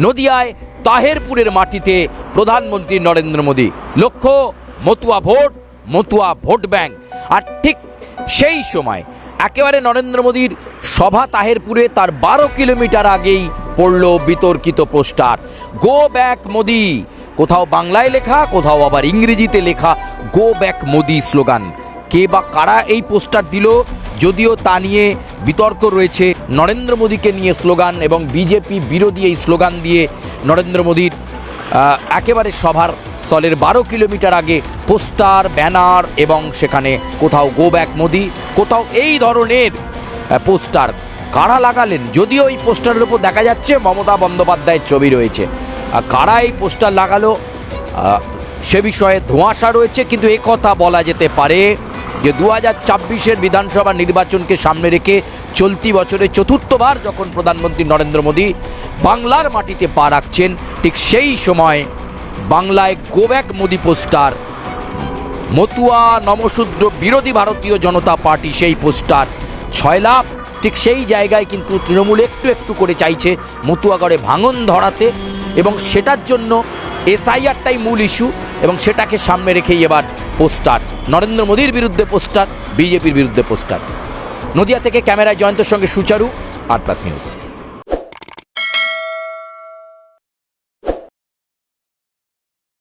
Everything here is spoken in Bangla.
নদিয়ায় তাহেরপুরের মাটিতে প্রধানমন্ত্রী নরেন্দ্র মোদী। লক্ষ্য মতুয়া ভোট ব্যাংক। আর ঠিক সেই সময় একেবারে নরেন্দ্র মোদীর সভা তাহেরপুরে তার 12 কিলোমিটার আগেই পড়ল বিতর্কিত পোস্টার, গো ব্যাক মোদি। কোথাও বাংলায় লেখা, কোথাও আবার ইংরেজিতে লেখা গো ব্যাক মোদি স্লোগান। কে বা কারা এই পোস্টার দিল, যদিও তা নিয়ে বিতর্ক রয়েছে। নরেন্দ্র মোদীকে নিয়ে স্লোগান এবং বিজেপি বিরোধী এই স্লোগান দিয়ে নরেন্দ্র মোদীর একেবারে সভার স্থলের 12 কিলোমিটার আগে পোস্টার, ব্যানার এবং সেখানে কোথাও গো ব্যাক মোদি, কোথাও এই ধরনের পোস্টার কারা লাগালেন? যদিও এই পোস্টারের উপর দেখা যাচ্ছে মমতা বন্দ্যোপাধ্যায়ের ছবি রয়েছে। কারা এই পোস্টার লাগালো সে বিষয়ে ধোঁয়াশা রয়েছে, কিন্তু কথা বলা যেতে পারে যে 2024-এর বিধানসভা নির্বাচনকে সামনে রেখে চলতি বছরে চতুর্থবার যখন প্রধানমন্ত্রী নরেন্দ্র মোদী বাংলার মাটিতে পা রাখছেন, ঠিক সেই সময় বাংলায় go back Modi poster, Matua Namasudra বিরোধী ভারতীয় জনতা পার্টি সেই পোস্টার 6 লাখ। ঠিক সেই জায়গায় কিন্তু তৃণমূল একটু একটু করে চাইছে মতুয়াগড়ে ভাঙন ধরাতে, এবং সেটার জন্য এসআইআরটাই মূল ইস্যু, এবং সেটাকে সামনে রেখেই এবার পোস্টার, নরেন্দ্র মোদীর বিরুদ্ধে পোস্টার, বিজেপির বিরুদ্ধে পোস্টার। নদিয়া থেকে ক্যামেরায় জয়ন্তের সঙ্গে সুচারু, আর প্লাস নিউজ।